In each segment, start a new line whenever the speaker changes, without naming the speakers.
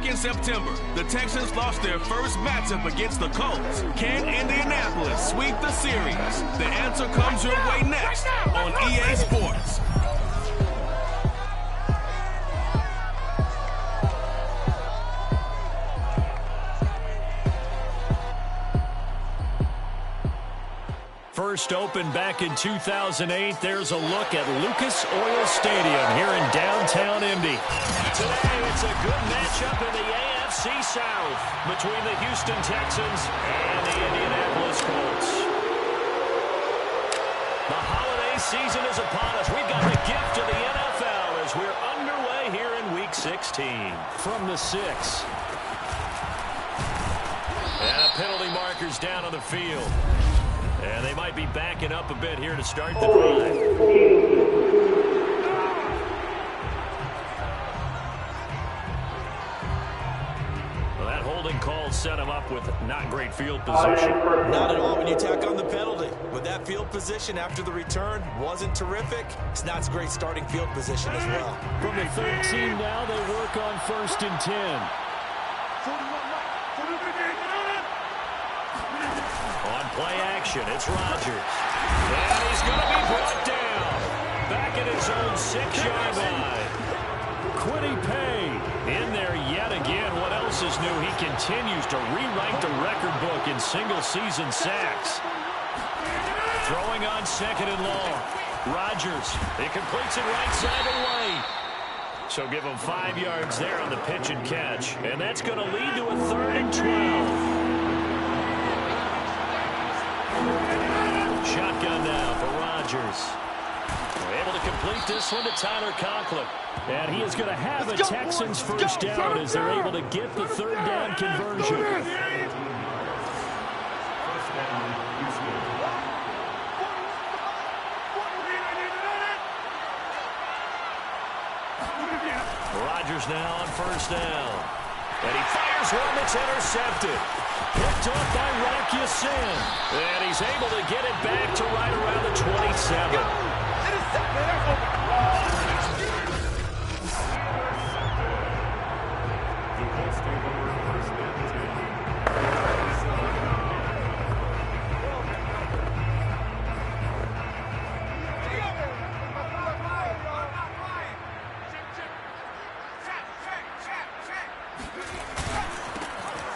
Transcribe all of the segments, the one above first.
Back in September, the Texans lost their first matchup against the Colts. Can Indianapolis sweep the series? The answer comes your way next on EA Sports.
First opened back in 2008. There's a look at Lucas Oil Stadium here in downtown Indy. Today, it's a good matchup in the AFC South between the Houston Texans and the Indianapolis Colts. The holiday season is upon us. We've got the gift of the NFL as we're underway here in Week 16. From the 6. And a penalty marker's down on the field. And they might be backing up a bit here to start the drive. Well, that holding call set him up with not great field position.
Not at all when you tack on the penalty. With that field position after the return wasn't terrific. It's not great starting field position as well.
From the 13 now, they work on 1st and 10. On play action, it's Rodgers. And he's going to be brought down. Back at his own 6-yard line. Quiddy Pay in there yet again. What else is new? He continues to rewrite the record book in single-season sacks. Throwing on 2nd and long. Rodgers, he completes it right side away. So give him 5 yards there on the pitch and catch. And that's going to lead to a 3rd and 12. Shotgun now for Rodgers. Able to complete this one to Tyler Conklin. And he is going to have a Texans first down as they're able to get the 3rd down conversion. Rodgers now on 1st down. And he fires one that's intercepted. Picked off by Rock Ya-Sin. And he's able to get it back to right around the 27.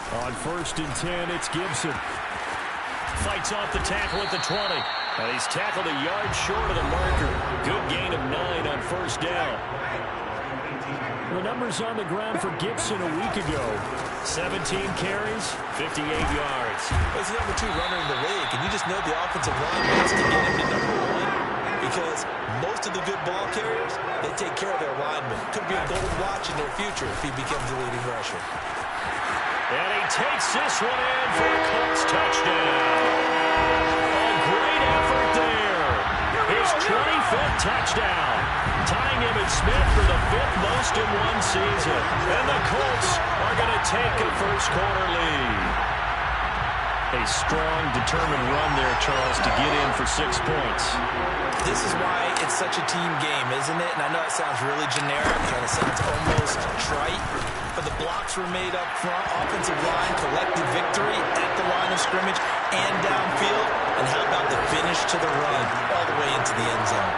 On 1st and 10, it's Gibson. Fights off the tackle at the 20. And he's tackled a yard short of the marker. Good gain of 9 on 1st down. The numbers on the ground for Gibson a week ago. 17 carries, 58 yards.
He's the number 2 runner in the league, and you just know the offensive line wants to get him to number 1 because most of the good ball carriers, they take care of their linemen. Could be a gold watch in their future if he becomes a leading rusher.
And he takes this one in for a Colts touchdown. A great effort there. His 25th touchdown. Tying him and Smith for the 5th most in one season. And the Colts are going to take a first-quarter lead. A strong, determined run there, Charles, to get in for 6 points.
This is why it's such a team game, isn't it? And I know it sounds really generic and it sounds almost trite, but the blocks were made up front, offensive line, collective victory at the line of scrimmage and downfield. And how about the finish to the run all the way into the end zone?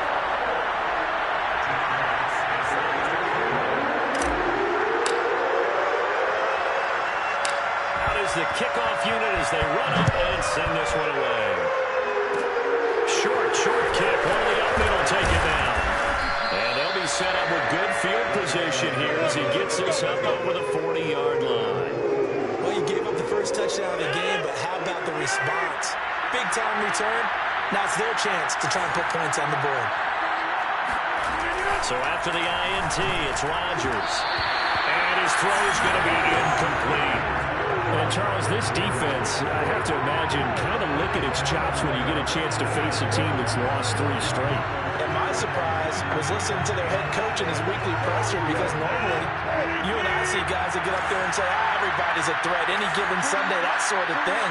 Out is the kickoff unit as they run up and send this one away. Short kick. Only up middle, take it down. And they'll be set up with good field position here as he gets this up over the 40-yard line.
Well, you gave up the first touchdown of the game, but how about the response? Big-time return. Now it's their chance to try and put points on the board.
So after the INT, it's Rodgers. And his throw is going to be incomplete. And Charles, this defense, I have to imagine, kind of licking its chops when you get a chance to face a team that's lost 3 straight.
And my surprise was listening to their head coach in his weekly presser, because normally you and I see guys that get up there and say, everybody's a threat, any given Sunday, that sort of thing.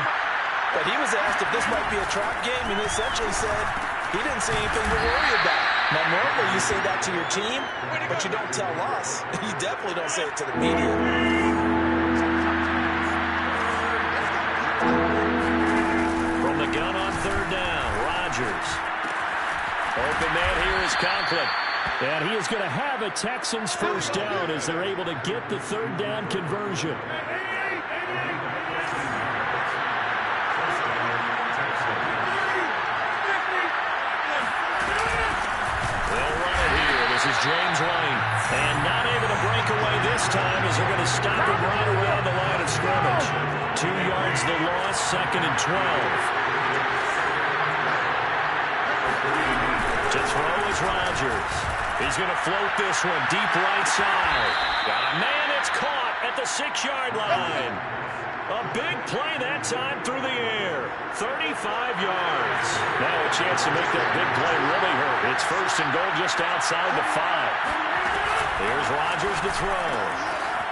But he was asked if this might be a trap game, and he essentially said he didn't see anything to worry about. Now, normally you say that to your team, but you don't tell us. You definitely don't say it to the media.
Open man here is Conklin. And he is going to have a Texans first down as they're able to get the third down conversion. They'll run it here. This is James Lane. And not able to break away this time as they're going to stop him right around the line of scrimmage. 2 yards the loss, 2nd and 12. To throw is Rodgers. He's going to float this one deep right side. Got a man, it's caught at the 6-yard line. A big play that time through the air. 35 yards. Now a chance to make that big play really hurt. It's 1st and goal just outside the 5. Here's Rodgers to throw.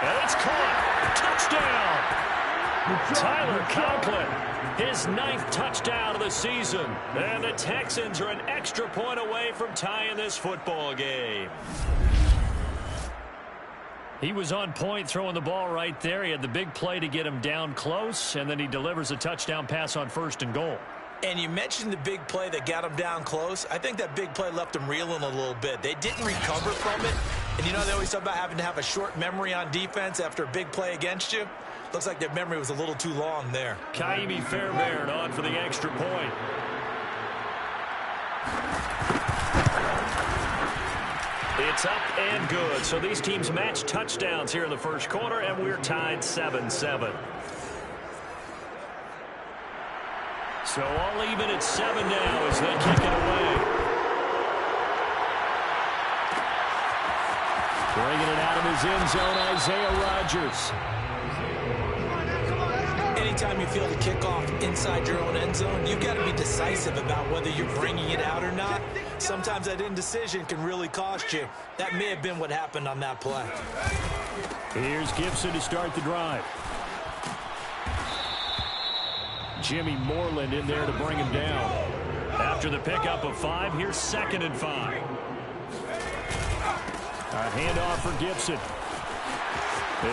And it's caught. Touchdown. Tyler Conklin. His 9th touchdown of the season. And the Texans are an extra point away from tying this football game. He was on point throwing the ball right there. He had the big play to get him down close, and then he delivers a touchdown pass on 1st and goal.
And you mentioned the big play that got him down close. I think that big play left him reeling a little bit. They didn't recover from it. And you know they always talk about having to have a short memory on defense after a big play against you. Looks like their memory was a little too long there.
Kaimi Fairbairn on for the extra point. It's up and good. So these teams match touchdowns here in the first quarter, and we're tied 7-7. So all even at 7 now as they kick it away. Bringing it out of his end zone, Isaiah Rodgers.
Anytime you feel the kickoff inside your own end zone, you've got to be decisive about whether you're bringing it out or not. Sometimes that indecision can really cost you. That may have been what happened on that play.
Here's Gibson to start the drive. Jimmy Moreland in there to bring him down. After the pickup of 5, here's 2nd and 5. A handoff for Gibson.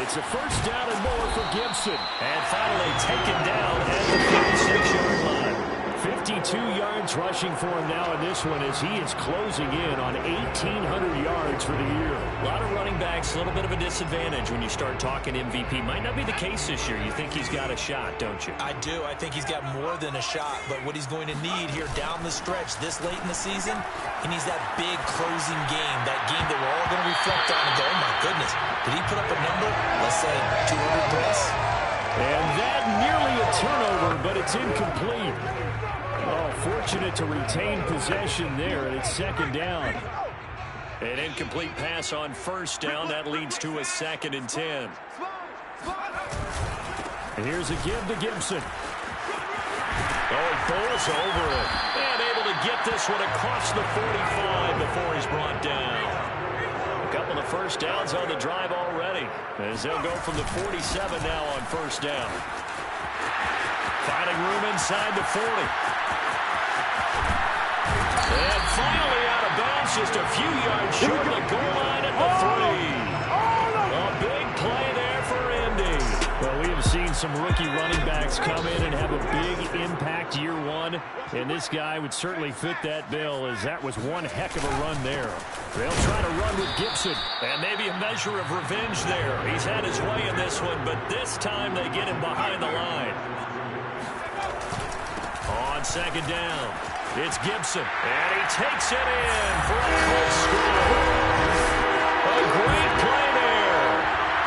It's a first down and more for Gibson. And finally taken down at the 36-yard line. 52 yards rushing for him now in this one as he is closing in on 1,800 yards for the year. A lot of running backs, a little bit of a disadvantage when you start talking MVP. Might not be the case this year. You think he's got a shot, don't you?
I do. I think he's got more than a shot. But what he's going to need here down the stretch this late in the season, he needs that big closing game, that game that we're all going to reflect on and go, oh, my goodness, did he put up a number, let's say, 200 plus?
And that nearly a turnover, but it's incomplete. Oh, fortunate to retain possession there, and it's 2nd down. An incomplete pass on 1st down. That leads to a 2nd and 10. And here's a give to Gibson. Oh, he bowls over it. And able to get this one across the 45 before he's brought down. A couple of first downs on the drive already, as they'll go from the 47 now on 1st down. Finding room inside the 40. And finally out of bounds, just a few yards short of the goal line at the 3. A big play there for Indy. Well, we have seen some rookie running backs come in and have a big impact year one, and this guy would certainly fit that bill, as that was one heck of a run there. They'll try to run with Gibson, and maybe a measure of revenge there. He's had his way in this one, but this time they get him behind the line. On 2nd down, it's Gibson, and he takes it in for a close score. A great play there.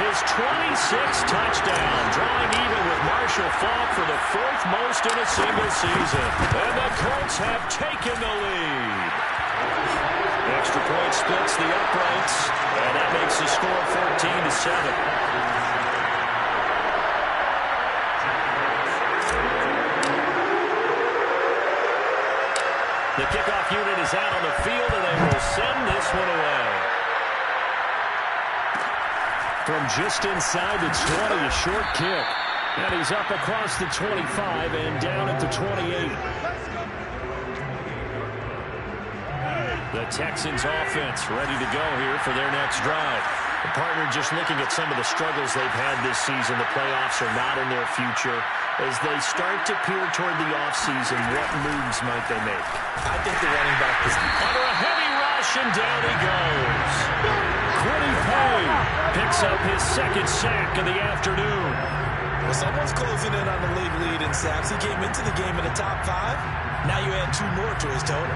His 26th touchdown, drawing even with Marshall Faulk for the 4th most in a single season. And the Colts have taken the lead. Extra point splits the uprights, and that makes the score 14-7. The kickoff unit is out on the field, and they will send this one away. From just inside the 20, a short kick. And he's up across the 25 and down at the 28. The Texans offense ready to go here for their next drive. The partner just looking at some of the struggles they've had this season. The playoffs are not in their future. As they start to peer toward the offseason, what moves might they make?
I think the running back is
under a heavy rush, and down he goes. Quiddy Pay picks up his second sack of the afternoon.
Well, someone's closing in on the league lead in sacks. He came into the game in the top 5. Now you add 2 more to his total.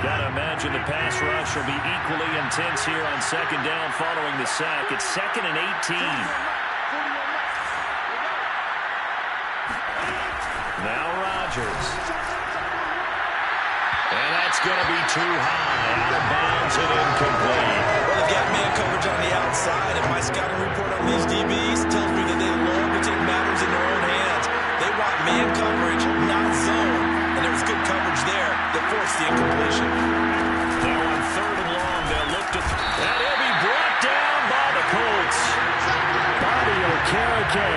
Got to imagine the pass rush will be equally intense here on second down following the sack. It's 2nd and 18. Now Rodgers. And that's going to be too high. Out of bounds and incomplete.
Well, they've got man coverage on the outside, and my scouting report on these DBs tells me that they love to take matters in their own hands. They want man coverage, not zone. And there was good coverage there that forced the incompletion.
Now on 3rd and long, they'll look to... And he'll be brought down by the Colts. Bobby Okereke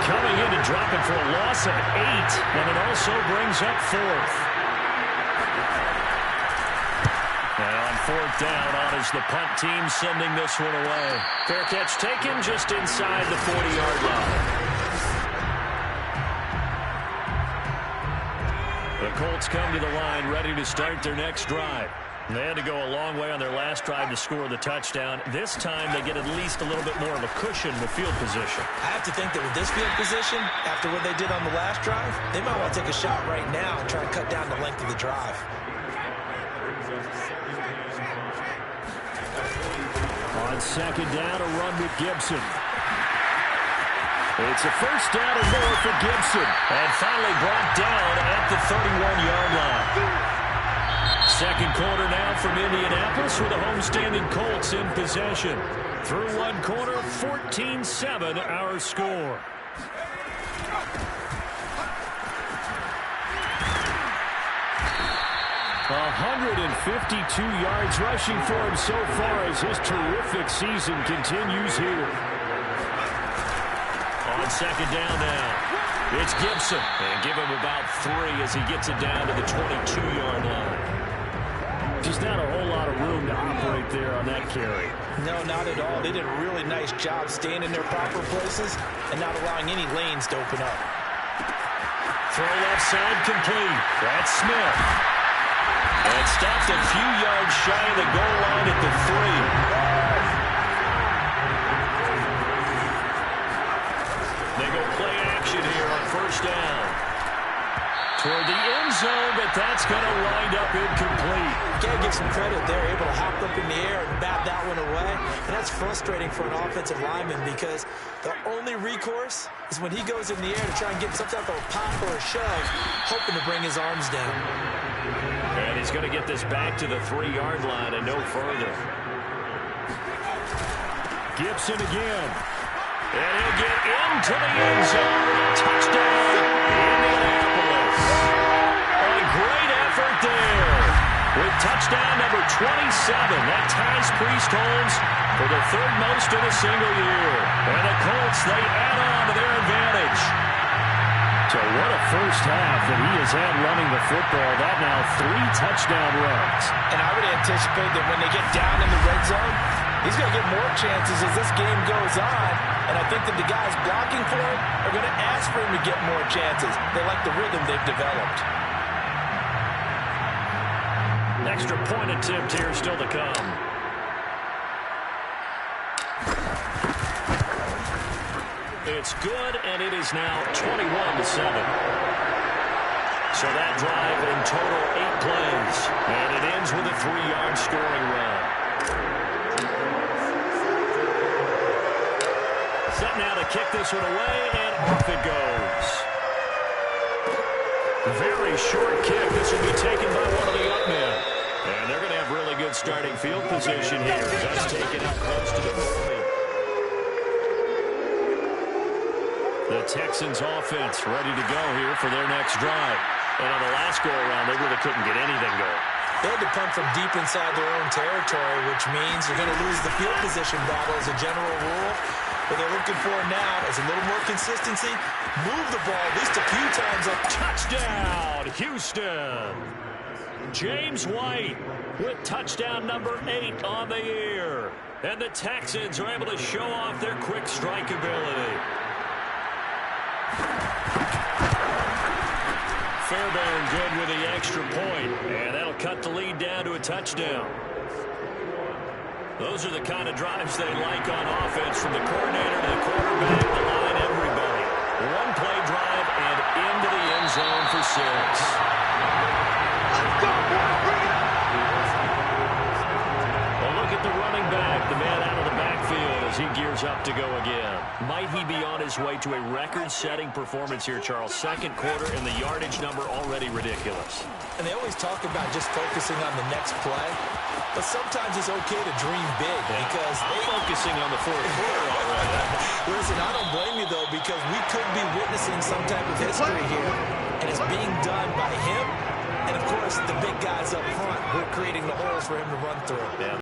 coming in and dropping for a loss of 8, and it also brings up 4th. Now on 4th down, on is the punt team sending this one away. Fair catch taken just inside the 40-yard line. The Colts come to the line ready to start their next drive. They had to go a long way on their last drive to score the touchdown. This time they get at least a little bit more of a cushion with field position.
I have to think that with this field position, after what they did on the last drive, they might want to take a shot right now and try to cut down the length of the drive.
On second down, a run with Gibson. It's a first down and more for Gibson. And finally brought down at the 31-yard line. Second quarter now from Indianapolis with the homestanding Colts in possession. Through one quarter, 14-7 our score. $152 yards rushing for him so far as his terrific season continues here. On second down now, it's Gibson. And give him about 3 as he gets it down to the 22-yard line. Just not a whole lot of room to operate there on that carry.
No, not at all. They did a really nice job staying in their proper places and not allowing any lanes to open up.
Throw left side complete. That's Smith. And stopped a few yards shy of the goal line at the 3. They go play action here on first down. Toward the end zone, but that's going to wind up incomplete.
Got to give some credit. They're able to hop up in the air and bat that one away. And that's frustrating for an offensive lineman because the only recourse is when he goes in the air to try and get some type of a pop or a shove, hoping to bring his arms down.
And he's going to get this back to the 3-yard line and no further. Gibson again. And he'll get into the end zone. Touchdown, Indianapolis. A great effort there. With touchdown number 27, that ties Priest Holmes for the 3rd most in a single year. And the Colts, they add on to their advantage. So what a first half that he has had running the football. That now 3 touchdown runs.
And I would anticipate that when they get down in the red zone, he's going to get more chances as this game goes on. And I think that the guys blocking for him are going to ask for him to get more chances. They like the rhythm they've developed.
An extra point attempt here still to come. It's good, and it is now 21-7. So that drive in total 8 plays. And it ends with a 3-yard scoring run. Set now to kick this one away, and off it goes. Very short kick. This will be taken by one of the up men. And they're going to have really good starting field position here. That's taken up close to the 40. The Texans offense ready to go here for their next drive. And on the last go-around, they really couldn't get anything going.
They had to punt from deep inside their own territory, which means they're going to lose the field position battle as a general rule. What they're looking for now is a little more consistency. Move the ball at least a few times up.
Touchdown, Houston. James White with touchdown number 8 on the year. And the Texans are able to show off their quick strike ability. Fairbairn good with the extra point, and that'll cut the lead down to a touchdown. Those are the kind of drives they like on offense, from the coordinator to the quarterback, the line, everybody. One play drive and into the end zone for 6.
Let's go, boys. Bring it up.
Well, look at the running back, the man out of the backfield as he gears up to go again. Might he be on his way to a record-setting performance here, Charles? Second quarter and the yardage number already ridiculous.
And they always talk about just focusing on the next play. But sometimes it's okay to dream big because
they're focusing on the fourth quarter already.
Listen, I don't blame you, though, because we could be witnessing some type of history here, and it's being done by him and, of course, the big guys up front who are creating the holes for him to run through.
Yeah.